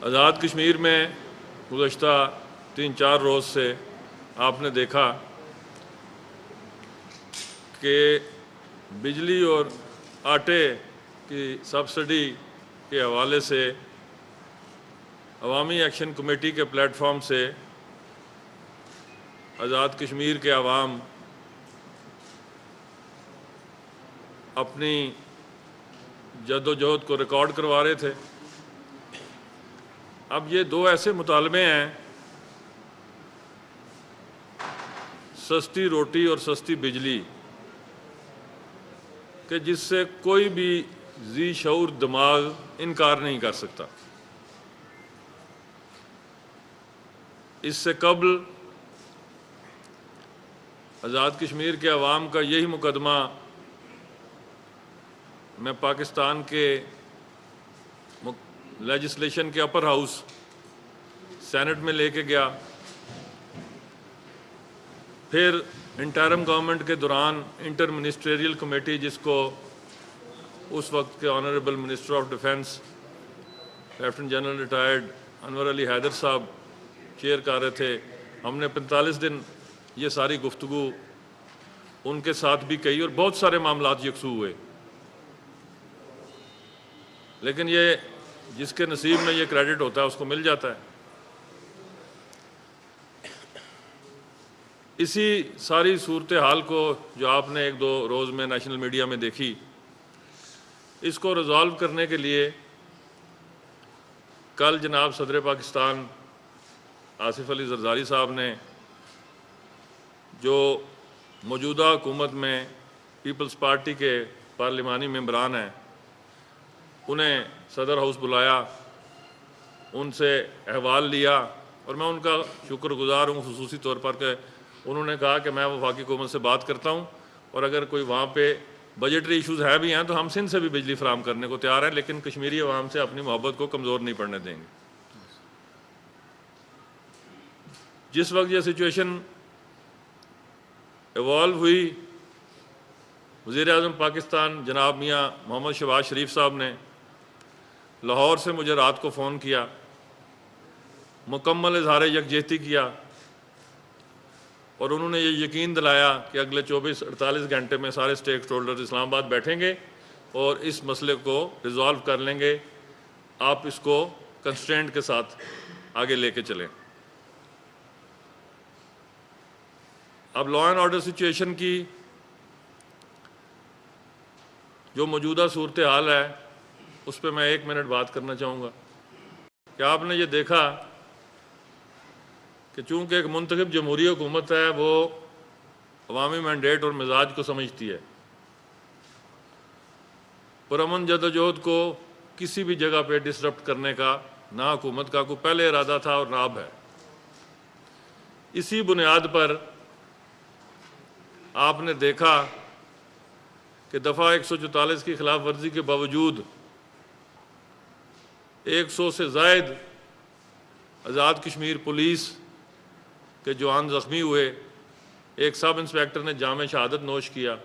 आज़ाद कश्मीर में गुज़श्ता 3-4 रोज़ से आपने देखा कि बिजली और आटे की सब्सिडी के हवाले से अवामी एक्शन कमेटी के प्लेटफॉर्म से आज़ाद कश्मीर के अवाम अपनी जद्दोजहद को रिकॉर्ड करवा रहे थे। अब ये दो ऐसे मुतालबे हैं, सस्ती रोटी और सस्ती बिजली, कि जिससे कोई भी जी शऊर दिमाग इनकार नहीं कर सकता। इससे कबल आज़ाद कश्मीर के अवाम का यही मुकदमा मैं पाकिस्तान के लेजिस्लेशन के अपर हाउस सेनेट में लेके गया। फिर इंटरिम गवर्नमेंट के दौरान इंटर मिनिस्ट्रियल कमेटी, जिसको उस वक्त के honourable minister of defence lieutenant general retired Anwar Ali Haider साहब चेयर कर रहे थे, हमने 45 दिन ये सारी गुफ्तगू उनके साथ भी कही और बहुत सारे मामलात यकसू हुए। लेकिन ये जिसके नसीब में ये क्रेडिट होता है उसको मिल जाता है। इसी सारी सूरत हाल को जो आपने 1-2 रोज़ में नेशनल मीडिया में देखी, इसको रिजॉल्व करने के लिए कल जनाब सदर पाकिस्तान आसिफ अली जरदारी साहब ने, जो मौजूदा हुकूमत में पीपल्स पार्टी के पार्लिमानी मेंबरान हैं, उन्हें सदर हाउस बुलाया, उनसे अहवाल लिया और मैं उनका शुक्रगुजार हूँ खुसूसी तौर पर कि उन्होंने कहा कि मैं वफाकी हुकूमत से बात करता हूँ और अगर कोई वहाँ पे बजटरी इश्यूज़ है भी हैं तो हम सिंध से भी बिजली फराम करने को तैयार हैं, लेकिन कश्मीरी अवाम से अपनी मोहब्बत को कमज़ोर नहीं पड़ने देंगे। जिस वक्त ये सिचुएशन इवॉल्व हुई, वज़ीर-ए-आज़म पाकिस्तान जनाब मियाँ मोहम्मद शहबाज शरीफ साहब ने लाहौर से मुझे रात को फ़ोन किया, मुकम्मल इज़हार यकजहती किया और उन्होंने ये यकीन दिलाया कि अगले 24-48 घंटे में सारे स्टेक होल्डर्स इस्लामाबाद बैठेंगे और इस मसले को रिजॉल्व कर लेंगे। आप इसको कंस्ट्रेंट के साथ आगे लेके चलें। अब लॉ एंड ऑर्डर सिचुएशन की जो मौजूदा सूरत हाल है उस पर मैं 1 मिनट बात करना चाहूँगा कि आपने ये देखा कि चूँकि एक मुंतखब जमहूरी हुकूमत है, वो अवामी मैंडेट और मिजाज को समझती है, पुरअमन जद्दोजहद को किसी भी जगह पे डिसरप्ट करने का ना हुकूमत का कोई पहले इरादा था और ना अब है। इसी बुनियाद पर आपने देखा कि दफ़ा 144 की खिलाफ वर्जी के बावजूद 100 से ज़ायद आज़ाद कश्मीर पुलिस के जवान ज़ख्मी हुए। एक सब इंस्पेक्टर ने जाम शहादत नोश किया,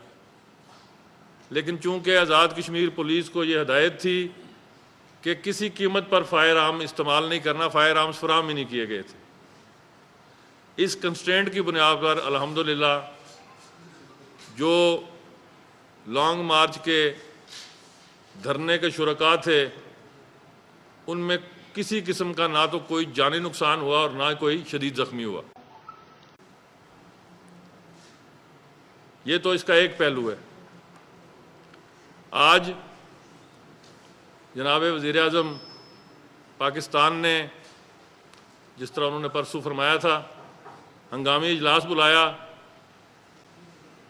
लेकिन चूँकि आज़ाद कश्मीर पुलिस को ये हदायत थी कि किसी कीमत पर फायर आर्म इस्तेमाल नहीं करना, फायर आर्म्स फराहम ही नहीं किए गए थे। इस कंस्ट्रेंट की बुनियाद पर अल्हम्दुलिल्लाह जो लॉन्ग मार्च के धरने के शुरका थे, उनमें किसी किस्म का ना तो कोई जानी नुकसान हुआ और ना कोई शदीद ज़ख्मी हुआ। ये तो इसका एक पहलू है। आज जनाब वज़ीर-ए-आज़म पाकिस्तान ने, जिस तरह उन्होंने परसों फरमाया था, हंगामी इजलास बुलाया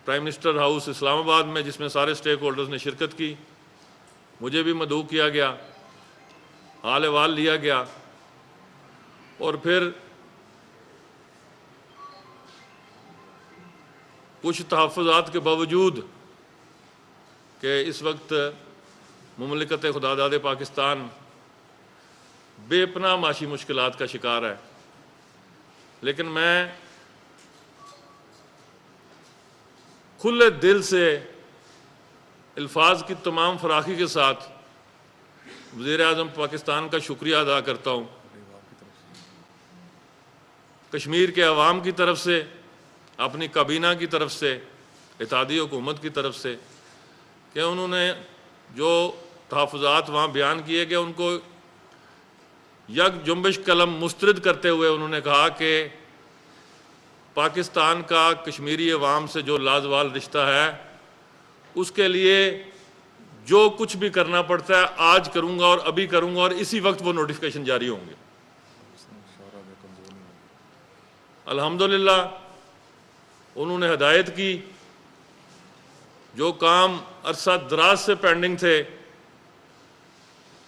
प्राइम मिनिस्टर हाउस इस्लामाबाद में, जिसमें सारे स्टेक होल्डर्स ने शिरकत की। मुझे भी मदऊ किया गया, हाल अहवाल लिया गया और फिर कुछ तहफ़्फ़ुज़ात के बावजूद कि इस वक्त मुमलिकत खुदादाद पाकिस्तान बेपनाह माशी मुश्किलात का शिकार है, लेकिन मैं खुले दिल से अल्फाज की तमाम फराखी के साथ वज़ीर-ए-आज़म पाकिस्तान का शुक्रिया अदा करता हूँ कश्मीर के अवाम की तरफ से, अपनी काबीना की तरफ से, इत्तेहादी हुकूमत की तरफ से कि उन्होंने जो तहफ़्फ़ुज़ात वहाँ बयान किए गए उनको यक जुम्बिश कलम मुस्तरद करते हुए उन्होंने कहा कि पाकिस्तान का कश्मीरी अवाम से जो लाजवाल रिश्ता है उसके लिए जो कुछ भी करना पड़ता है आज करूँगा और अभी करूँगा, और इसी वक्त वो नोटिफिकेशन जारी होंगे। अल्हम्दुलिल्लाह उन्होंने हदायत की, जो काम अरसा दराज से पेंडिंग थे,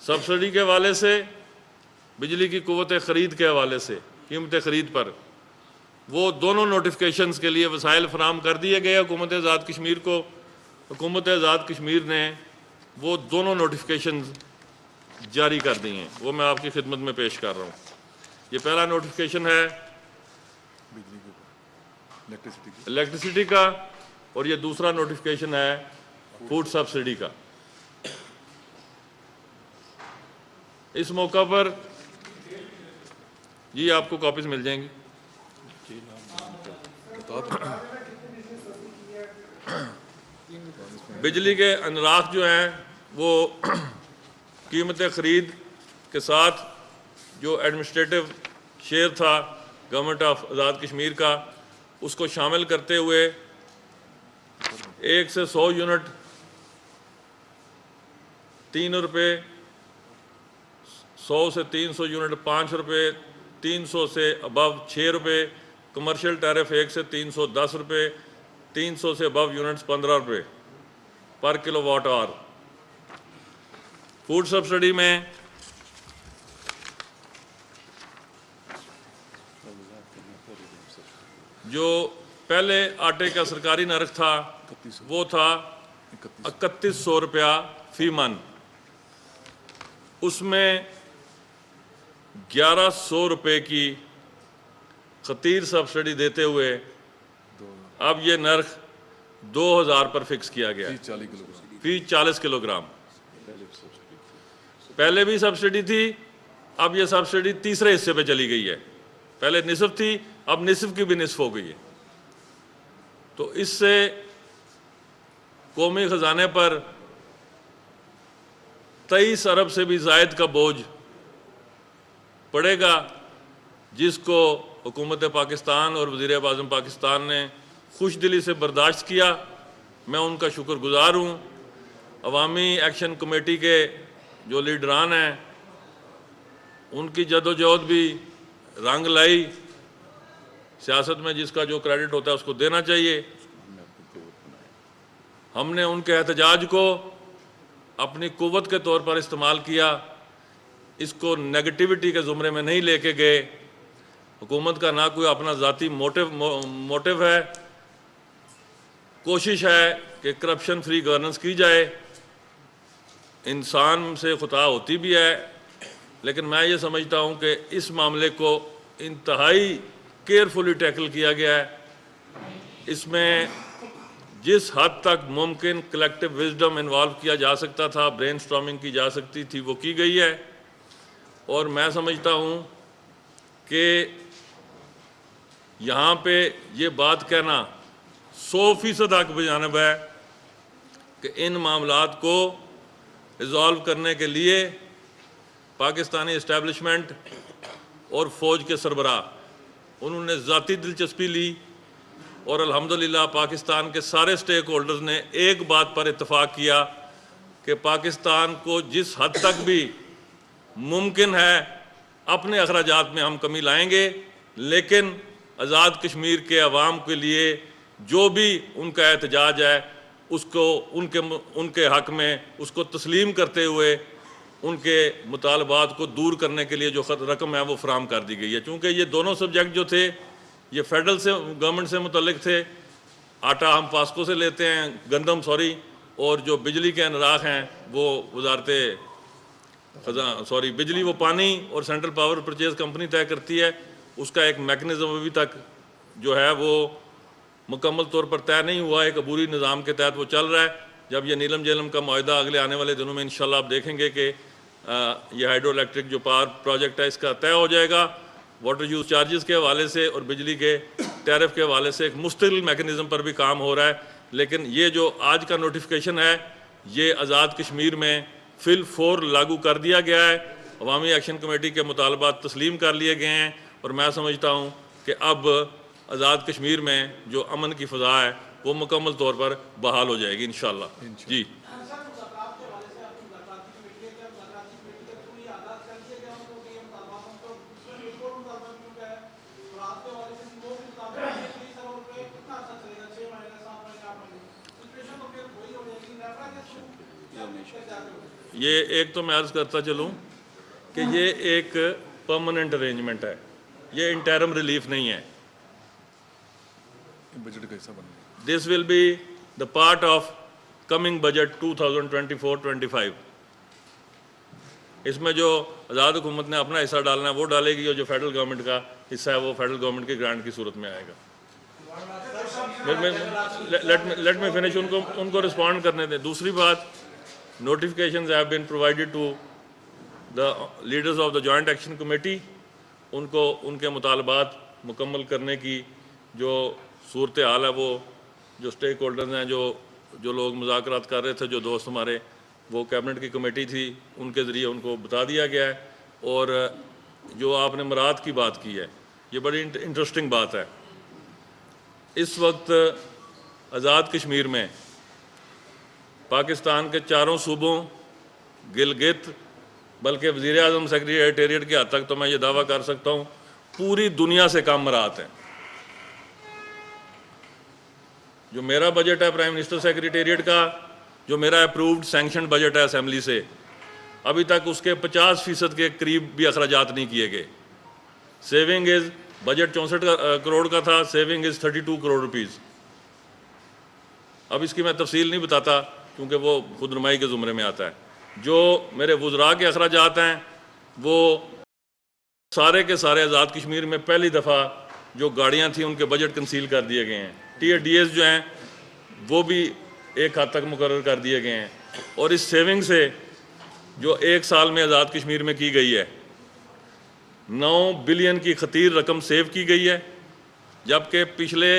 सब्सिडी के हवाले से, बिजली की कुव्वत ख़रीद के हवाले से, कीमत ख़रीद पर, वो दोनों नोटिफिकेशंस के लिए वसाइल फराम कर दिए गए हुकूमत आज़ाद कश्मीर को। हुकूमत आज़ाद कश्मीर ने वो दोनों नोटिफिकेशंस जारी कर दी हैं, वो मैं आपकी खिदमत में पेश कर रहा हूँ। ये पहला नोटिफिकेशन है इलेक्ट्रिसिटी का, और ये दूसरा नोटिफिकेशन है फूड सब्सिडी का। इस मौका पर जी आपको कॉपीज मिल जाएंगी। बिजली के अनराख जो हैं वो कीमत ख़रीद के साथ जो एडमिनिस्ट्रेटिव शेयर था गवर्नमेंट ऑफ आज़ाद कश्मीर का, उसको शामिल करते हुए 1 से 100 यूनिट 3 रुपये, 100 से 300 यूनिट 5 रुपये, 300 से अबव 6 रुपये, कमर्शियल टैरिफ 1 से 310 रुपये, 300 से अबव यूनिट्स 15 रुपये पर किलोवाट आवर। फूड सब्सिडी में जो पहले आटे का सरकारी नर्ख था वो था 3100 रुपया फी मन, उसमें 1100 रुपये की खतीर सब्सिडी देते हुए अब ये नर्ख 2000 पर फिक्स किया गया फी 40 किलोग्राम। पहले भी सब्सिडी थी, अब ये सब्सिडी तीसरे हिस्से पे चली गई है। पहले निसफ थी, अब निसफ की भी निसफ हो गई है। तो इससे कौमी ख़जाने पर 23 अरब से भी ज़ायद का बोझ पड़ेगा, जिसको हुकूमत पाकिस्तान और वज़ीर-ए-आज़म पाकिस्तान ने खुश दिली से बर्दाश्त किया। मैं उनका शुक्रगुज़ार हूँ। अवामी एक्शन कमेटी के जो लीडरान हैं उनकी जदोजहद भी रंग लाई। सियासत में जिसका जो क्रेडिट होता है उसको देना चाहिए। हमने उनके एहतजाज को अपनी कुव्वत के तौर पर इस्तेमाल किया, इसको नेगेटिविटी के ज़ुमरे में नहीं लेके गए। हुकूमत का ना कोई अपना ज़ाती मोटिव है, कोशिश है कि करप्शन फ्री गवर्नेंस की जाए। इंसान से खुता होती भी है, लेकिन मैं ये समझता हूँ कि इस मामले को इंतहाई केयरफुली टैकल किया गया है। इसमें जिस हद तक मुमकिन कलेक्टिव विजडम इन्वॉल्व किया जा सकता था, ब्रेन स्टॉर्मिंग की जा सकती थी, वो की गई है। और मैं समझता हूँ कि यहाँ पे ये बात कहना 100% हक बजानिब है कि इन मामलात को रिजॉल्व करने के लिए पाकिस्तानी इस्टेब्लिशमेंट और फ़ौज के सरबराह उन्होंने ज़ाती दिलचस्पी ली, और अल्हम्दुलिल्लाह पाकिस्तान के सारे स्टेक होल्डर्स ने एक बात पर इत्तफाक किया कि पाकिस्तान को जिस हद तक भी मुमकिन है अपने अखराजात में हम कमी लाएंगे, लेकिन आज़ाद कश्मीर के अवाम के लिए जो भी उनका एहतजाज है उसको उनके हक़ में उसको तस्लीम करते हुए उनके मुतालबात को दूर करने के लिए जो रकम है वो फराम कर दी गई है। चूँकि ये दोनों सब्जेक्ट जो थे ये फेडरल से गवर्नमेंट से मुतल्लिक थे। आटा हम पास्को से लेते हैं, गंदम और जो बिजली के अनराख हैं वो बिजली वो पानी और सेंट्रल पावर परचेज कंपनी तय करती है। उसका एक मैकेनिज़्म अभी तक जो है वो मुकम्मल तौर पर तय नहीं हुआ, एक अबूरी निज़ाम के तहत वो चल रहा है। जब ये नीलम झेलम का मुआहदा अगले आने वाले दिनों में इंशाल्लाह आप देखेंगे कि ये हाइड्रो इलेक्ट्रिक जो पावर प्रोजेक्ट है इसका तय हो जाएगा, वाटर यूज़ चार्जेस के हवाले से और बिजली के टैरिफ के हवाले से एक मुस्तकिल मैकेनिज़्म पर भी काम हो रहा है। लेकिन ये जो आज का नोटिफिकेशन है ये आज़ाद कश्मीर में फिल फोर लागू कर दिया गया है। अवामी एक्शन कमेटी के मुतालबात तस्लीम कर लिए गए हैं और मैं समझता हूँ कि अब आज़ाद कश्मीर में जो अमन की फ़ज़ा है वो मुकम्मल तौर पर बहाल हो जाएगी इंशाअल्लाह। जी ये एक तो मैं अर्ज़ करता चलूँ कि ये एक परमानेंट अरेंजमेंट है, ये इंटरम रिलीफ नहीं है। बजट का हिस्सा बन गया। This will be the part of coming budget 2024-25। इसमें जो आज़ाद हुकूमत ने अपना हिस्सा डालना है वो डालेगी और जो फेडरल गवर्नमेंट का हिस्सा है वो फेडरल गवर्नमेंट की ग्रांट की सूरत में आएगा। लेट मी फिनिश, उनको रिस्पॉन्ड करने दें। दूसरी बात, notifications have been provided to the leaders of the joint action committee। उनको उनके मुतालबात मुकम्मल करने की जो सूरत हाल है वो जो स्टेक होल्डर्स हैं, जो लोग मुज़ाकरात कर रहे थे, जो दोस्त हमारे, वो कैबिनेट की कमेटी थी, उनके ज़रिए उनको बता दिया गया है। और जो आपने मराद की बात की है ये बड़ी इंटरेस्टिंग बात है। इस वक्त आज़ाद कश्मीर में पाकिस्तान के चारों सूबों, गिलगित, बल्कि वज़ीर आज़म सेक्रेटेरिएट के हद तक तो मैं ये दावा कर सकता हूँ पूरी दुनिया से कम मराहत हैं। जो मेरा बजट है प्राइम मिनिस्टर सेक्रेटेरिएट का, जो मेरा अप्रूव्ड सैंक्शन बजट है असेंबली से, अभी तक उसके 50% के करीब भी अखराजात नहीं किए गए। सेविंग इज़, बजट 64 करोड़ का था, सेविंग इज़ 32 करोड़ रुपीज़। अब इसकी मैं तफसील नहीं बताता क्योंकि वो खुद नुमाई के ज़ुमरे में आता है। जो मेरे वज़रा के अखराजात हैं वो सारे के सारे आज़ाद कश्मीर में पहली दफ़ा जो गाड़ियाँ थी उनके बजट कंसील कर दिए गए हैं। TADS जो हैं वो भी एक हद तक मुकर्रर कर दिए गए हैं। और इस सेविंग से जो एक साल में आज़ाद कश्मीर में की गई है 9 बिलियन की खतीर रकम सेव की गई है। जबकि पिछले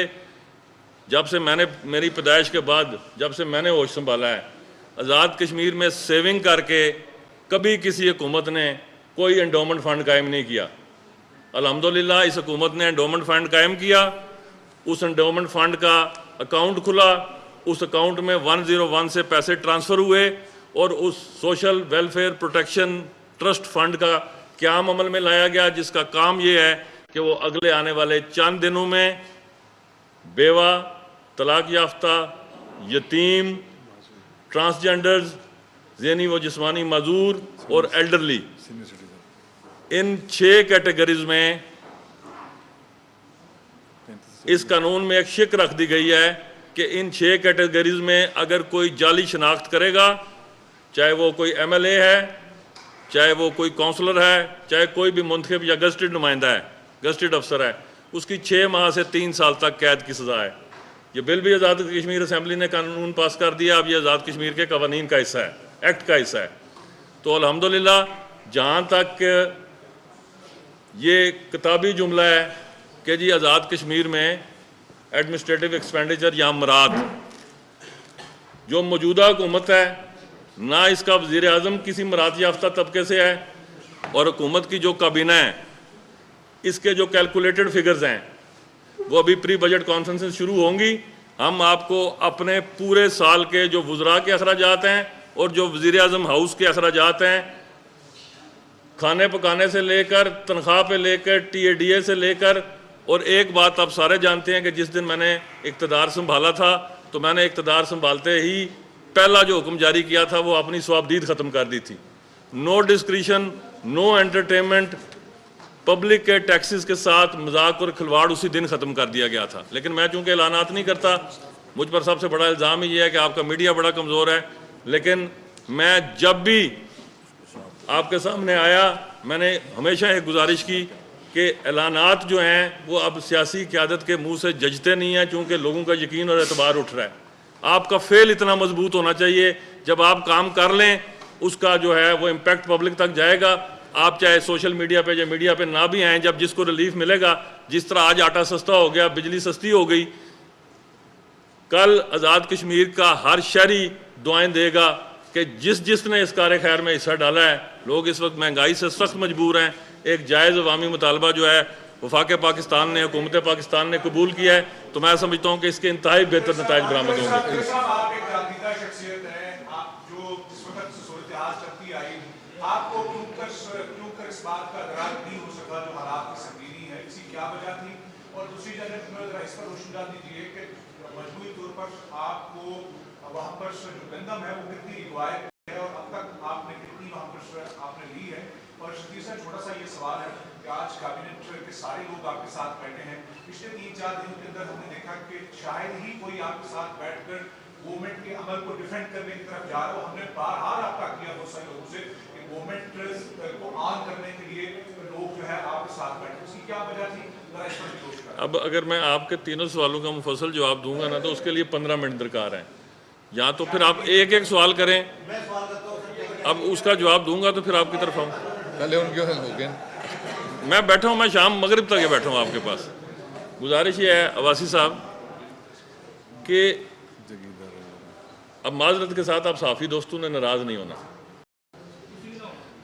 जब से मैंने मेरी पैदाइश के बाद जब से मैंने होश संभाला है आज़ाद कश्मीर में सेविंग करके कभी किसी हुकूमत ने कोई एंडोमेंट फ़ंड कायम नहीं किया। अल्हम्दुलिल्लाह इस हुकूमत ने एंडोमेंट फ़ंड कायम किया। उस एंडोमेंट फ़ंड का अकाउंट खुला, उस अकाउंट में 101 से पैसे ट्रांसफ़र हुए और उस social welfare protection trust fund का क़याम अमल में लाया गया, जिसका काम ये है कि वो अगले आने वाले चंद दिनों में बेवा, तलाक याफ्ता, यतीम, ट्रांसजेंडर्स, ज़हनी व जिस्मानी माजूर और एल्डरली, इन 6 कैटेगरीज में इस कानून में एक शिक रख दी गई है कि इन 6 कैटेगरीज में अगर कोई जाली शनाख्त करेगा, चाहे वो कोई MLA है, चाहे वो कोई काउंसलर है, चाहे कोई भी मुंतखब या गजटेड नुमाइंदा है, गजटेड अफसर है, उसकी 6 माह से 3 साल तक कैद की सज़ा है। ये बिल भी आज़ाद कश्मीर असेंबली ने कानून पास कर दिया। अब ये आज़ाद कश्मीर के कवानीन का हिस्सा है, एक्ट का हिस्सा है। तो अल्हम्दुलिल्लाह जहाँ तक ये किताबी जुमला है कि जी आज़ाद कश्मीर में एडमिनिस्ट्रेटिव एक्सपेंडिचर या मराद, जो मौजूदा हुकूमत है ना इसका वज़ीर आज़म किसी मराद याफ्ता तबके से है और हुकूमत की जो काबीना है इसके जो कैलकुलेटेड फिगर्स हैं वो अभी प्री बजट कॉन्फ्रेंसेस शुरू होंगी। हम आपको अपने पूरे साल के जो वज़रा के अखराजात हैं और जो वज़ीर आज़म हाउस के अखराजात हैं, खाने पकाने से लेकर तनख्वाह पे लेकर TADA से लेकर, और एक बात आप सारे जानते हैं कि जिस दिन मैंने इक़्तिदार संभाला था तो मैंने इक़्तिदार संभालते ही पहला जो हुक्म जारी किया था वो अपनी स्वाबदीद ख़त्म कर दी थी। No discretion, no entertainment, public के टैक्सेस के साथ मजाक और खिलवाड़ उसी दिन ख़त्म कर दिया गया था। लेकिन मैं चूँकि ऐलानात नहीं करता, मुझ पर सबसे बड़ा इल्ज़ाम ही ये है कि आपका मीडिया बड़ा कमज़ोर है। लेकिन मैं जब भी आपके सामने आया मैंने हमेशा एक गुजारिश की कि ऐलानात जो हैं वो अब सियासी क़यादत के मुँह से जजते नहीं हैं, चूँकि लोगों का यकीन और एतबार उठ रहा है। आपका फेल इतना मजबूत होना चाहिए, जब आप काम कर लें उसका जो है वो इम्पैक्ट पब्लिक तक जाएगा। आप चाहे सोशल मीडिया पे या मीडिया पे ना भी आए, जब जिसको रिलीफ मिलेगा, जिस तरह आज आटा सस्ता हो गया, बिजली सस्ती हो गई, कल आज़ाद कश्मीर का हर शहरी दुआएं देगा कि जिसने इस कार्य खैर में हिस्सा डाला है। लोग इस वक्त महंगाई से सख्त मजबूर हैं। एक जायज़ अवामी मुतालबा जो है वफाक पाकिस्तान ने, हुकूमत पाकिस्तान ने कबूल किया है, तो मैं समझता हूँ कि इसके इंतहाई बेहतर नताइज बरामद होंगे। मजबूरी तौर पर आपको वहां पर जो गंदम है वो कितनी रिवायत है और अब तक आपने कितनी वहां पर आपने ली है। और तीसरा छोटा सा ये सवाल है कि आज कैबिनेट के सारे लोग आपके साथ बैठे हैं। पिछले 3-4 दिनों के अंदर हमने देखा कि शायद ही कोई आपके साथ बैठकर गवर्नमेंट के अमल को डिफेंड करने की तरफ जा रहा हो। हमने बार-बार आपका किया बहुत सारे लोगों से कि गवर्नमेंट को ऑन करने के लिए लोग जो है आपके साथ बैठे, उसकी क्या वजह थी? अब अगर मैं आपके तीनों सवालों का मुफस्सल जवाब दूंगा ना, तो उसके लिए 15 मिनट दरकार है। या तो फिर आप एक एक सवाल करें, अब उसका जवाब दूंगा तो फिर आपकी तरफ आऊँ। मैं बैठा हूँ, मैं शाम मगरिब तक बैठा हूँ आपके पास। गुजारिश ये है अवासी साहब कि अब माजरत के साथ आप साफ़ी दोस्तों ने नाराज़ नहीं होना।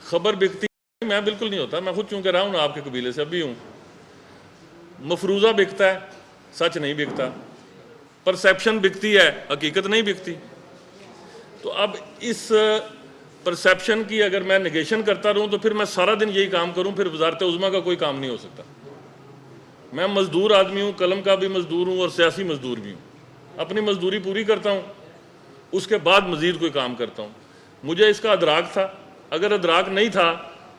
खबर बिकती मैं बिल्कुल नहीं होता, मैं खुद चूंकि रहा हूँ ना आपके कबीले से, अभी हूँ। मफरूज़ा बिकता है, सच नहीं बिकता। परसेप्शन बिकती है, हकीकत नहीं बिकती। तो अब इस परसेप्शन की अगर मैं निगेशन करता रहूं तो फिर मैं सारा दिन यही काम करूं, फिर वजारत उज़्मा का कोई काम नहीं हो सकता। मैं मजदूर आदमी हूं, कलम का भी मजदूर हूं और सियासी मजदूर भी हूं। अपनी मजदूरी पूरी करता हूं, उसके बाद मजीद कोई काम करता हूं। मुझे इसका अदराक था। अगर अदराक नहीं था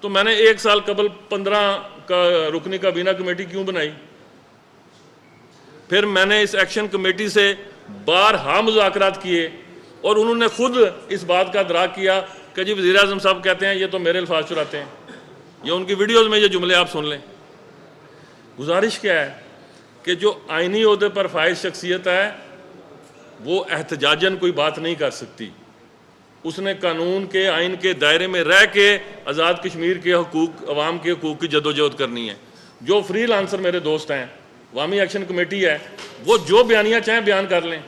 तो मैंने 1 साल कबल 15 का रुकनी काबीना कमेटी क्यों बनाई? फिर मैंने इस एक्शन कमेटी से बारहा मुज़ाकरात किए और उन्होंने खुद इस बात का अदराक किया कि जी वज़ीर आज़म साहब कहते हैं ये तो मेरे अल्फाज चुराते हैं। ये उनकी वीडियोज़ में ये जुमले आप सुन लें। गुजारिश क्या है कि जो आइनी ओहदे पर फाइज शख्सियत है वो एहतजाजन कोई बात नहीं कर सकती। उसने कानून के, आइन के दायरे में रह के आज़ाद कश्मीर के हकूक़, अवाम के हकूक़ की जदोजहद करनी है। जो फ्री लांसर मेरे दोस्त हैं, अवामी एक्शन कमेटी है, वो जो बयानियाँ चाहें बयान कर लें,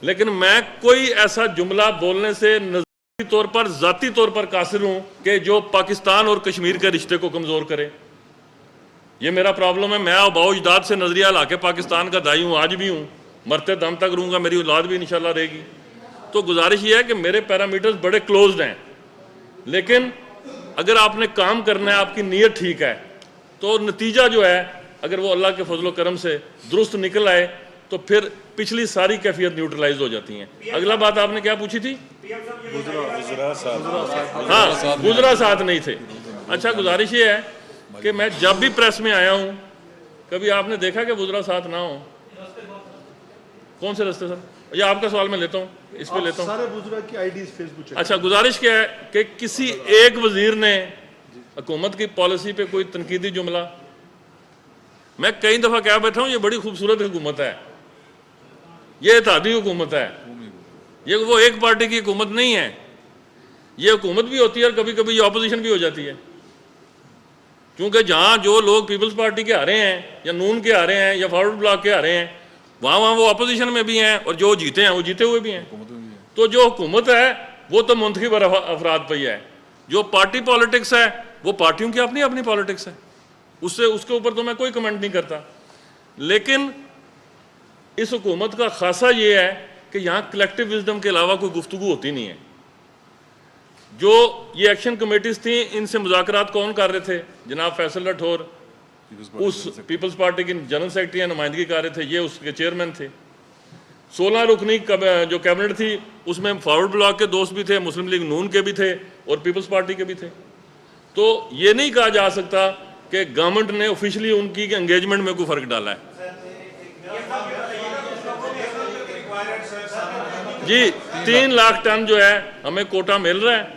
लेकिन मैं कोई ऐसा जुमला बोलने से नज़री तौर पर, ज़ाती तौर पर कासिर हूँ कि जो पाकिस्तान और कश्मीर के रिश्ते को कमज़ोर करे। ये मेरा प्रॉब्लम है। मैं आबाओ-अजदाद से नज़रिया ला के पाकिस्तान का दाई हूँ, आज भी हूँ, मरते दम तक रहूँगा, मेरी औलाद भी इंशाल्लाह रहेगी। तो गुजारिश ये है कि मेरे पैरामीटर्स बड़े क्लोज्ड हैं, लेकिन अगर आपने काम करना है, आपकी नीयत ठीक है, तो नतीजा जो है अगर वो अल्लाह के फजलो करम से दुरुस्त निकल आए तो फिर पिछली सारी कैफियत न्यूट्रलाइज हो जाती हैं। अगला बात आपने क्या पूछी थी? हाँ, गुजरा साथ नहीं थे। अच्छा, गुजारिश ये है कि मैं जब भी प्रेस में आया हूँ, कभी आपने देखा कि गुजरा साथ ना हो? कौन से रास्ते सर? या आपका सवाल मैं लेता हूँ, इस पे लेता हूँ। सारे बुजुर्ग की आईडीज फेसबुक चेक। अच्छा, गुजारिश क्या है कि किसी एक वजीर ने हुकूमत की पॉलिसी पे कोई तनकीदी जुमला, मैं कई दफ़ा कह बैठा हूँ ये बड़ी खूबसूरत हुकूमत है, ये इत्तेहादी हुकूमत है, ये वो एक पार्टी की हुकूमत नहीं है। ये हुकूमत भी होती है और कभी कभी ये ऑपोजिशन भी हो जाती है, क्योंकि जहाँ जो लोग पीपल्स पार्टी के आ रहे हैं या नून के आ रहे हैं या फॉरवर्ड ब्लॉक के आ रहे हैं, वहाँ वो अपोजिशन में भी हैं और जो जीते हैं वो जीते हुए भी हैं। तो जो हुकूमत है वो तो मुंतखब अफराद पर ही है। जो पार्टी पॉलिटिक्स है वो पार्टियों की अपनी अपनी पॉलिटिक्स है, उसके ऊपर तो मैं कोई कमेंट नहीं करता। लेकिन इस हुकूमत का खासा ये है कि यहाँ कलेक्टिव विजडम के अलावा कोई गुफ्तगू होती नहीं है। जो ये एक्शन कमेटीज थी, इनसे मुज़ाकरात कौन कर रहे थे? जनाब फैसल राठौर उस पीपल्स पार्टी के जनरल सेक्रेटरी या नुमाइंदगी कर रहे थे, ये उसके चेयरमैन थे। 16 रुकनी जो कैबिनेट थी उसमें फॉरवर्ड ब्लॉक के दोस्त भी थे, मुस्लिम लीग नून के भी थे और पीपल्स पार्टी के भी थे। तो ये नहीं कहा जा सकता कि गवर्नमेंट ने ऑफिशियली उनकी एंगेजमेंट में कोई फ़र्क डाला है। जी 3 लाख टन जो है हमें कोटा मिल रहा है,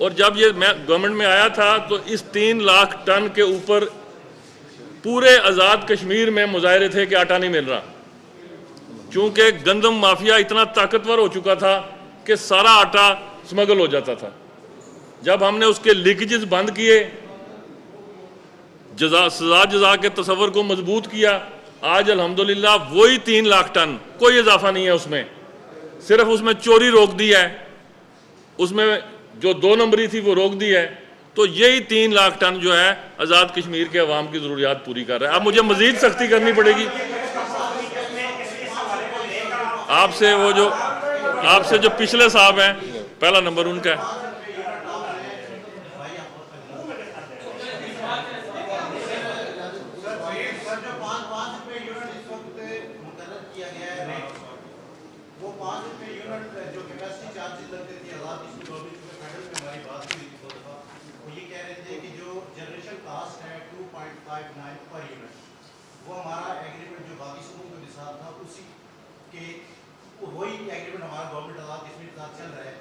और जब ये मैं गवर्नमेंट में आया था तो इस 3 लाख टन के ऊपर पूरे आज़ाद कश्मीर में मुजाहरे थे कि आटा नहीं मिल रहा, क्योंकि गंदम माफिया इतना ताकतवर हो चुका था कि सारा आटा स्मगल हो जाता था। जब हमने उसके लीकेजेस बंद किए सजा जजा के तस्वर को मजबूत किया। आज अल्हम्दुलिल्लाह वही 3 लाख टन, कोई इजाफा नहीं है उसमें, सिर्फ उसमें चोरी रोक दी है, उसमें जो 2 नंबरी थी वो रोक दी है। तो यही 3 लाख टन जो है आज़ाद कश्मीर के अवाम की ज़रूरियात पूरी कर रहा है। अब मुझे मज़ीद सख्ती करनी पड़ेगी। आपसे जो पिछले साहब हैं, पहला नंबर उनका है। वो हमारा एग्रीमेंट जो बाकी सूबों के साथ था उसी के वही एग्रीमेंट हमारा गवर्नमेंट आज़ाद कश्मीर के साथ चल रहा है,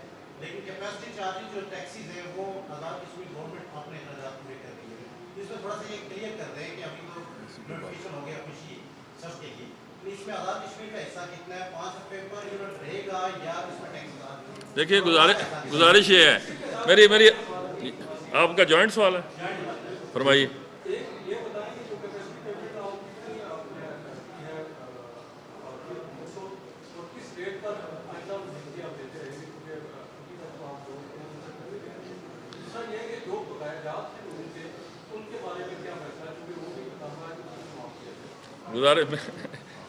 लेकिन कैपेसिटी चार्जेस जो टैक्सीज है वो आज़ाद कश्मीर गवर्नमेंट अपने अखराजात पूरे कर रही है। इसमें थोड़ा सा ये क्लियर कर दें कि अभी तो नोटिफिकेशन हो गया खुशी सब के लिए, तो इसमें आज़ाद कश्मीर का हिस्सा कितना है, 5 रुपये पर यूनिट रहेगा या इसमें टैक्स? देखिए गुजारिश ये है मेरी आपका जॉइंट सवाल है, फरमाइए।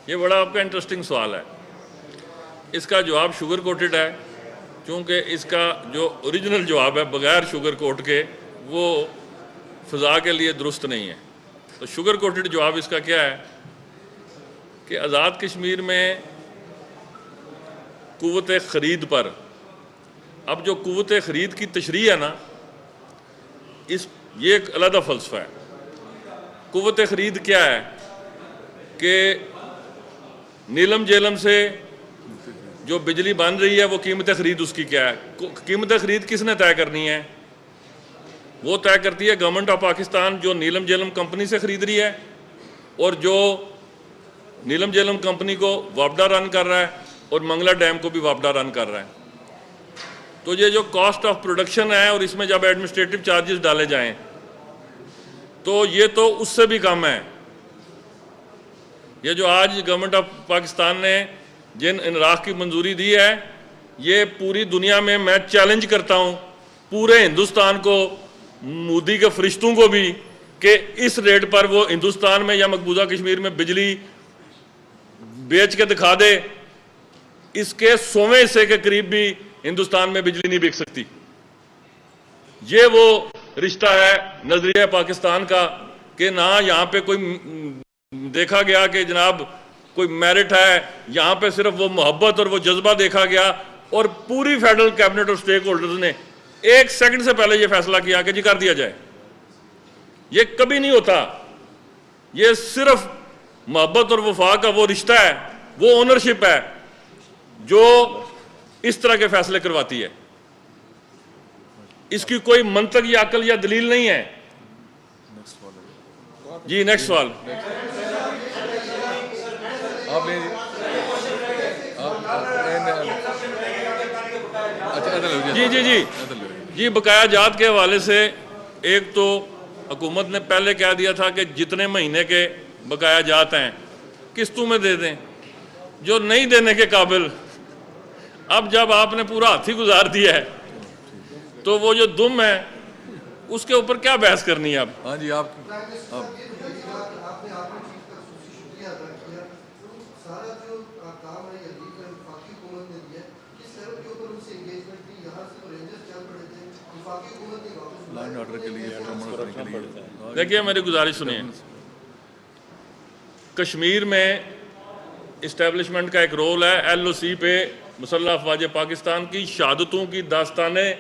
ये बड़ा आपका इंटरेस्टिंग सवाल है। इसका जवाब शुगर कोटेड है, क्योंकि इसका जो ओरिजिनल जवाब है बगैर शुगर कोट के वो फ़ज़ा के लिए दुरुस्त नहीं है। तो शुगर कोटेड जवाब इसका क्या है कि आज़ाद कश्मीर में कुव्वत ख़रीद पर, अब जो कुव्वत ख़रीद की तशरीह है ना, ये एक अलग फ़लसफ़ा है। कुव्वत ख़रीद क्या है कि नीलम जेलम से जो बिजली बन रही है वो कीमत ख़रीद उसकी क्या है? कीमत ख़रीद किसने तय करनी है? वो तय करती है गवर्नमेंट ऑफ पाकिस्तान, जो नीलम जेलम कंपनी से ख़रीद रही है और जो नीलम जेलम कंपनी को वापडा रन कर रहा है और मंगला डैम को भी वापडा रन कर रहा है। तो ये जो कॉस्ट ऑफ प्रोडक्शन है और इसमें जब एडमिनिस्ट्रेटिव चार्जेस डाले जाएं तो ये तो उससे भी कम है। ये जो आज गवर्नमेंट ऑफ पाकिस्तान ने जिन इनराख की मंजूरी दी है, ये पूरी दुनिया में मैं चैलेंज करता हूँ पूरे हिंदुस्तान को, मोदी के फरिश्तों को भी, कि इस रेट पर वो हिंदुस्तान में या मकबूजा कश्मीर में बिजली बेच के दिखा दे। इसके 100वें हिस्से के करीब भी हिंदुस्तान में बिजली नहीं बिक सकती। ये वो रिश्ता है नजरिया पाकिस्तान का कि ना यहाँ पे कोई देखा गया कि जनाब कोई मेरिट है, यहाँ पे सिर्फ वो मोहब्बत और वो जज्बा देखा गया और पूरी फेडरल कैबिनेट और स्टेक होल्डर्स ने 1 सेकंड से पहले ये फैसला किया कि जी कर दिया जाए। ये कभी नहीं होता। ये सिर्फ मोहब्बत और वफा का वो रिश्ता है, वो ओनरशिप है जो इस तरह के फैसले करवाती है। इसकी कोई मंतक या अकल या दलील नहीं है। जी नेक्स्ट सवाल। जी बकाया जात के हवाले से एक तो हुकूमत ने पहले कह दिया था कि जितने महीने के बकाया जात हैं किस्तों में दे दें, जो नहीं देने के काबिल। अब जब आपने पूरा हाथी गुजार दिया है तो वो जो दुम है उसके ऊपर क्या बहस करनी है अब? हाँ जी देखिए मेरी गुजारिश सुनिए। कश्मीर में इस्टेब्लिशमेंट का एक रोल है। LOC पे मुसल्लह अफवाज पाकिस्तान की शहादतों की दास्तानें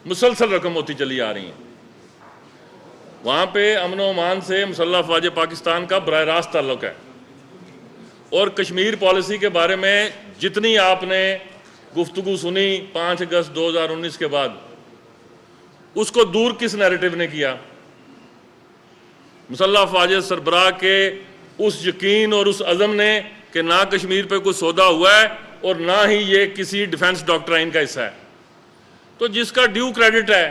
मुसलसल रकम होती चली आ रही हैं। वहाँ पे अमन व अमान से मुसल्लह अफवाज पाकिस्तान का बराह रास्त ताल्लुक है। और कश्मीर पॉलिसी के बारे में जितनी आपने गुफ्तगू सुनी 5 अगस्त 2019 के बाद, उसको दूर किस नैरेटिव ने किया? मुसल्लह अफवाज सरबराह के उस यकीन और उस अज़म ने कि ना कश्मीर पे कोई सौदा हुआ है और ना ही ये किसी डिफेंस डॉक्ट्राइन का हिस्सा है। तो जिसका ड्यू क्रेडिट है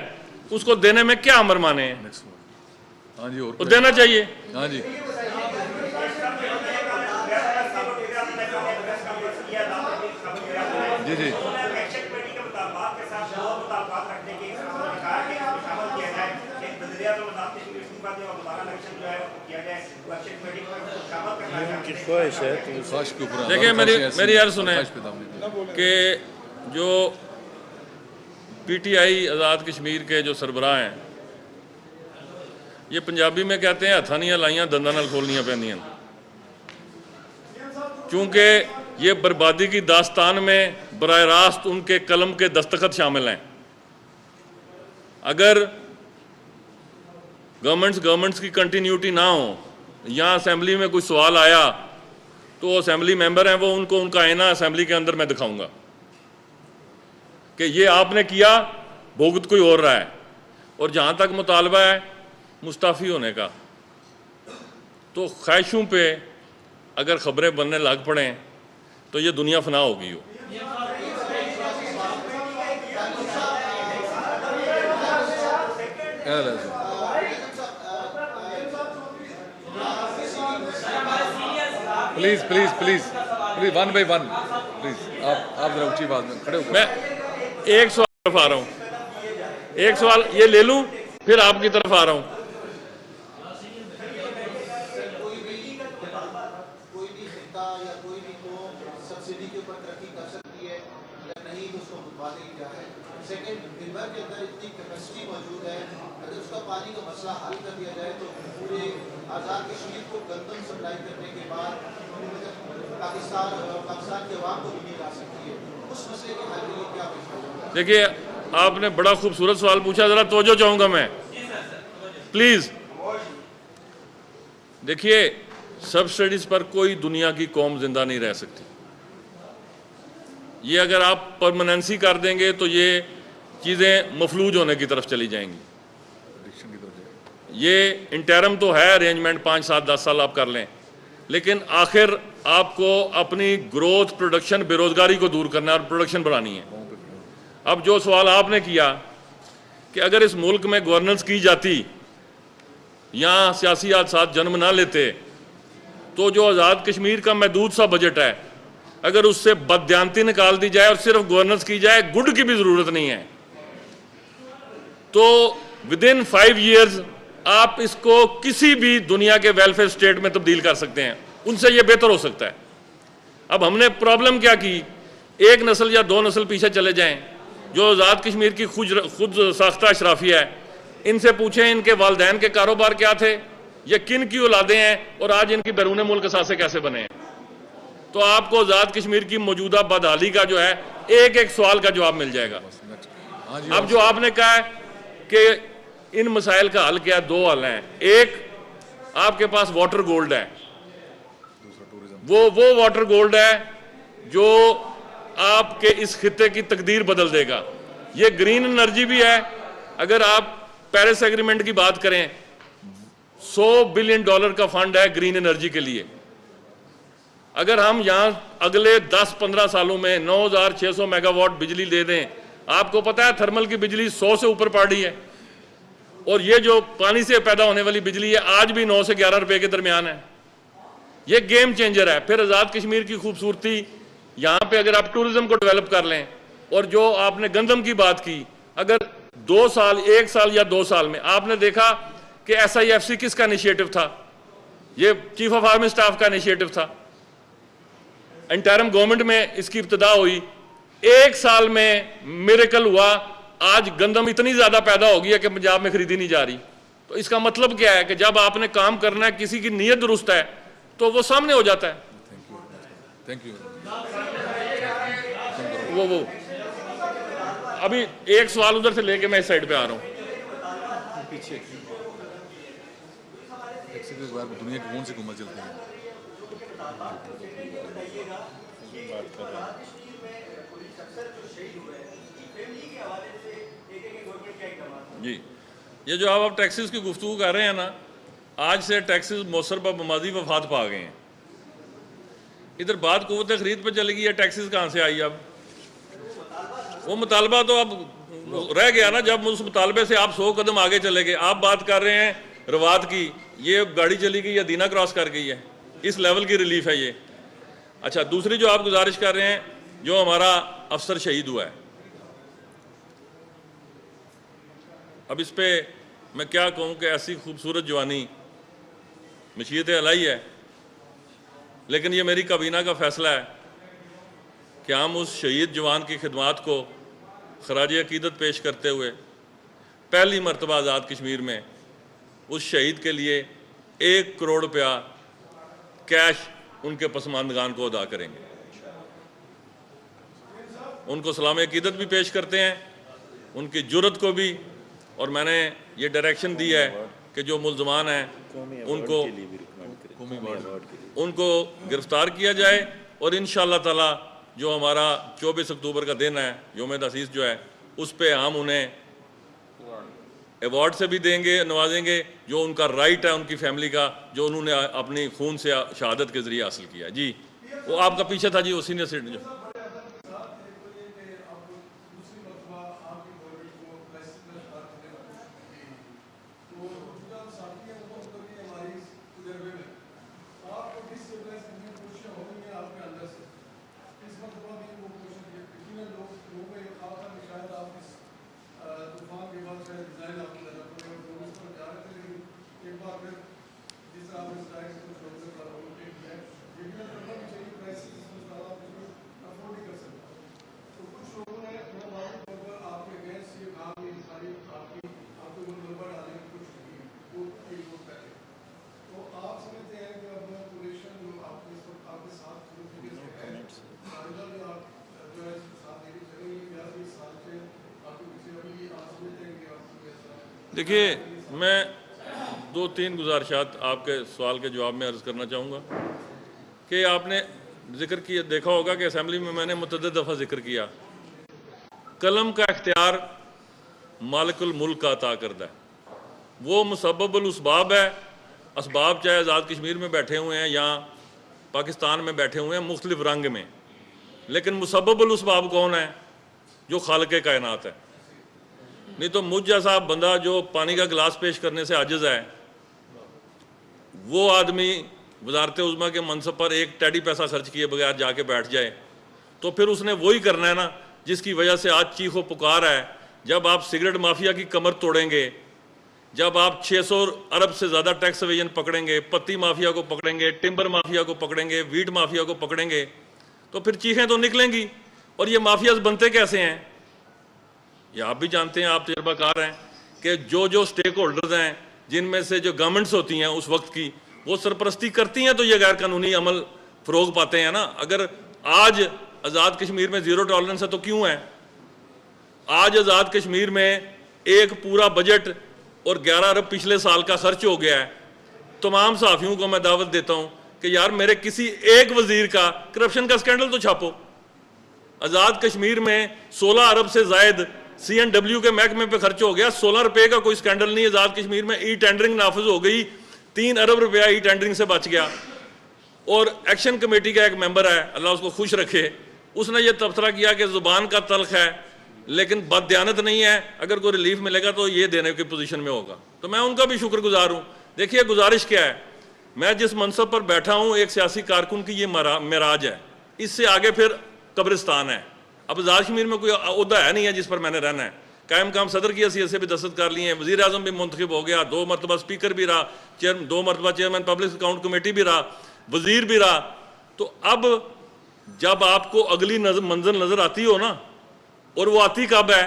उसको देने में क्या अमर माने हैं? हाँ जी, और वो देना चाहिए। हाँ जी, जी जी, ख्वाहिश के ऊपर देखिए, मेरी अर्ज सुने ख्वाहिश पे था हमने। कि जो पीटीआई आज़ाद कश्मीर के जो सरबराह हैं, ये पंजाबी में कहते हैं हथानियाँ लाइयाँ दंदा नाल खोलनियाँ पैंदियां, क्योंकि ये बर्बादी की दास्तान में बराह रास्त उनके कलम के दस्तखत शामिल हैं। अगर गवर्नमेंट्स की कंटिन्यूटी ना हो, यहाँ असेंबली में कोई सवाल आया तो असेंबली मेंबर हैं, वो उनको उनका आईना असेंबली के अंदर मैं दिखाऊंगा कि ये आपने किया, भुगत कोई और रहा है। और जहाँ तक मुतालबा है मुस्ताफ़ी होने का, तो ख्वाहिशों पे अगर ख़बरें बनने लग पड़ें तो ये दुनिया फना होगी। हो please please please please, one by one please, आप जरा ऊंची आवाज में खड़े हो। मैं एक सवाल तरफ आ रहा हूँ, एक सवाल ये ले लूँ फिर आपकी तरफ आ रहा हूँ। कोई भी खिता या कोई भी कौम सब्सिडी के ऊपर तरक्की कर सकती है या नहीं, तो उसको बुझवा देगी क्या है। सेकेंड, दिनभर के अंदर इतनी कैपेसिटी मौजूद है, अगर उसका पानी का मसला हल कर दिया जाए तो पूरे आज़ाद कश्मीर को गंदम सप्लाई करने के बाद पाकिस्तान के अवाम को भी नहीं ला सकती है। उस मसले के हल के लिए क्या है? देखिए, आपने बड़ा खूबसूरत सवाल पूछा, ज़रा तवज्जो चाहूँगा मैं, प्लीज़। देखिए, सब्सिडीज़ पर कोई दुनिया की कौम जिंदा नहीं रह सकती। ये अगर आप परमानेंसी कर देंगे तो ये चीज़ें मफलूज होने की तरफ चली जाएंगी। ये इंटरम तो है अरेंजमेंट, 5, 7, 10 साल आप कर लें, लेकिन आखिर आपको अपनी ग्रोथ, प्रोडक्शन, बेरोजगारी को दूर करना है और प्रोडक्शन बढ़ानी है। अब जो सवाल आपने किया कि अगर इस मुल्क में गवर्नेंस की जाती, यहाँ सियासी हादसात जन्म ना लेते, तो जो आज़ाद कश्मीर का महदूद सा बजट है, अगर उससे बदयांती निकाल दी जाए और सिर्फ गवर्नेंस की जाए, गुड की भी ज़रूरत नहीं है, तो विदिन 5 ईयर्स आप इसको किसी भी दुनिया के वेलफेयर स्टेट में तब्दील कर सकते हैं, उनसे ये बेहतर हो सकता है। अब हमने प्रॉब्लम क्या की, एक नस्ल या 2 नस्ल पीछे चले जाएं, जो आज़ाद कश्मीर की खुद साख्ता अशराफिया है, इनसे पूछें इनके वालदैन के कारोबार क्या थे, ये किन की औलादें हैं और आज इनकी बैरून मुल्क असासे कैसे बने हैं, तो आपको आज़ाद कश्मीर की मौजूदा बदहाली का जो है एक एक सवाल का जवाब मिल जाएगा। अब जो आपने कहा है कि इन मसाइल का हल क्या, 2 हल हैं। एक, आपके पास वाटर गोल्ड है, वो वाटर गोल्ड है जो आपके इस खित्ते की तकदीर बदल देगा। ये ग्रीन एनर्जी भी है। अगर आप पेरिस एग्रीमेंट की बात करें, $100 बिलियन का फंड है ग्रीन एनर्जी के लिए। अगर हम यहां अगले 10-15 सालों में 9600 मेगावाट बिजली दे दें, आपको पता है थर्मल की बिजली 100 से ऊपर पड़ रही है, और ये जो पानी से पैदा होने वाली बिजली है आज भी 9 से 11 रुपए के दरमियान है। ये गेम चेंजर है। फिर आज़ाद कश्मीर की खूबसूरती, यहाँ पे अगर आप टूरिज्म को डेवलप कर लें, और जो आपने गंदम की बात की, अगर 2 साल, 1 साल या 2 साल में आपने देखा कि SIFC किसका इनिशिएटिव था, ये चीफ ऑफ आर्मी स्टाफ का इनिशिएटिव था। इंटरिम गवर्नमेंट में इसकी इब्तिदा हुई, 1 साल में मिरेकल हुआ, आज गंदम इतनी ज्यादा पैदा हो गई है कि पंजाब में खरीदी नहीं जा रही। तो इसका मतलब क्या है कि जब आपने काम करना है, किसी की नीयत दुरुस्त है, तो वो सामने हो जाता है। Thank you. वो अभी एक सवाल उधर से लेके मैं इस साइड पे आ रहा हूँ। पीछे दुनिया की कौन सी हुकूमत चलती है? जी, ये जो आप टैक्सेस की गुफ्तगू कर रहे हैं ना, आज से टैक्सेस मौसर पर ममादी वफात पा गए हैं। इधर बात कुव्वत खरीद पे चलेगी, या टैक्सेस कहाँ से आई? अब वो मुतालबा तो अब रह गया ना, जब उस मुतालबे से आप 100 कदम आगे चले गए। आप बात कर रहे हैं रवात की, ये गाड़ी चली गई या दीना क्रॉस कर गई है, इस लेवल की रिलीफ है ये। अच्छा, दूसरी जो आप गुजारिश कर रहे हैं, जो हमारा अफसर शहीद हुआ है, अब इस पे मैं क्या कहूँ कि ऐसी खूबसूरत जवानी मशीयत अलाई है, लेकिन ये मेरी काबीना का फैसला है कि हम उस शहीद जवान की खिदमात को खराज अकीदत पेश करते हुए पहली मरतबा आज़ाद कश्मीर में उस शहीद के लिए 1 करोड़ रुपया कैश उनके पसमानदगान को अदा करेंगे। उनको सलाम अकीदत भी पेश करते हैं, उनकी जुर्रत को भी, और मैंने ये डायरेक्शन दी है कि जो मुल्ज़मान हैं उनको गिरफ्तार किया जाए, और इंशाअल्लाह ताला जो हमारा 24 अक्टूबर का दिन है, योम तसीस जो है, उस पर हम उन्हें अवार्ड से भी देंगे, नवाजेंगे, जो उनका राइट है उनकी फैमिली का, जो उन्होंने अपनी खून से शहादत के जरिए हासिल किया। जी, वो आपका पीछे था जी, वो सीनियर सिटीजन जो देखिए, मैं 2-3 गुजारिशात आपके सवाल के जवाब में अर्ज़ करना चाहूँगा कि आपने जिक्र किया, देखा होगा कि असेंबली में मैंने मुतअद्दिद दफ़ा जिक्र किया, कलम का इख्तियार मालिकुल मुल्क का अता करता है, वो मुसब्बबुल उसबाब है। असबाब चाहे आज़ाद कश्मीर में बैठे हुए हैं या पाकिस्तान में बैठे हुए हैं मुख्तलिफ रंग में, लेकिन मुसब्बबुल उसबाब कौन है? जो खालिक़े कायनात है। नहीं तो मुझ जैसा बंदा जो पानी का गिलास पेश करने से आजिज़ है, वो आदमी वज़ारत उज़्मा के मनसब पर एक टेडी पैसा खर्च किए बगैर जाके बैठ जाए, तो फिर उसने वही करना है ना जिसकी वजह से आज चीखो पुकार है। जब आप सिगरेट माफिया की कमर तोड़ेंगे, जब आप 600 अरब से ज़्यादा टैक्स एवेजन पकड़ेंगे, पत्ती माफिया को पकड़ेंगे, टिम्बर माफिया को पकड़ेंगे, वीट माफिया को पकड़ेंगे, तो फिर चीखें तो निकलेंगी। और ये माफियाज बनते कैसे हैं, ये आप भी जानते हैं, आप तजर्बाकार हैं, कि जो स्टेक होल्डर्स हैं, जिनमें से जो गवर्नमेंट्स होती हैं उस वक्त की, वो सरपरस्ती करती हैं, तो ये गैर कानूनी अमल फ़रोग पाते हैं ना। अगर आज आज़ाद कश्मीर में ज़ीरो टॉलरेंस है तो क्यों है? आज आज़ाद कश्मीर में एक पूरा बजट और 11 अरब पिछले साल का खर्च हो गया है। तमाम सहाफ़ियों को मैं दावत देता हूँ कि यार मेरे किसी एक वज़ीर का करप्शन का स्कैंडल तो छापो। आज़ाद कश्मीर में 16 अरब से ज़ायद CNW के महकमे पे खर्च हो गया, 16 रुपये का कोई स्कैंडल नहीं। आज़ाद कश्मीर में ई टेंडरिंग नाफिज हो गई, 3 अरब रुपया ई टेंडरिंग से बच गया। और एक्शन कमेटी का एक मेंबर है, अल्लाह उसको खुश रखे, उसने ये तबसरा किया कि ज़ुबान का तल्ख है लेकिन बददियानत नहीं है, अगर कोई रिलीफ मिलेगा तो ये देने की पोजीशन में होगा। तो मैं उनका भी शुक्रगुजार हूँ। देखिए, गुजारिश क्या है, मैं जिस मनसब पर बैठा हूँ, एक सियासी कारकुन की ये मेराज है, इससे आगे फिर कब्रिस्तान है। अब आज़ाद कश्मीर में कोई ओहदा है नहीं है जिस पर मैंने रहना है। कायम काम सदर की हैसियत से भी दस्तखत कर लिए हैं, वज़ीर आज़म भी मुंतखब हो गया, 2 मरतबा स्पीकर भी रहा, 2 मरतबा चेयरमैन पब्लिक अकाउंट कमेटी भी रहा, वज़ीर भी रहा। तो अब जब आपको अगली मंजिल नज़र आती हो ना, और वो आती कब है?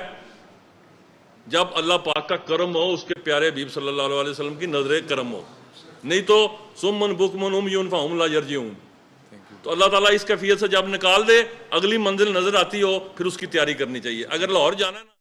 जब अल्लाह पाक का करम हो, उसके प्यारे हबीब सल्लल्लाहु अलैहि वसल्लम की नजरे करम हो। नहीं तो सुम्मन बुकमन उमयुन फहुम ला यरजिऊन। तो अल्लाह ताला इस कैफियत से जब निकाल दे, अगली मंजिल नजर आती हो, फिर उसकी तैयारी करनी चाहिए। अगर लाहौर जाना है ना,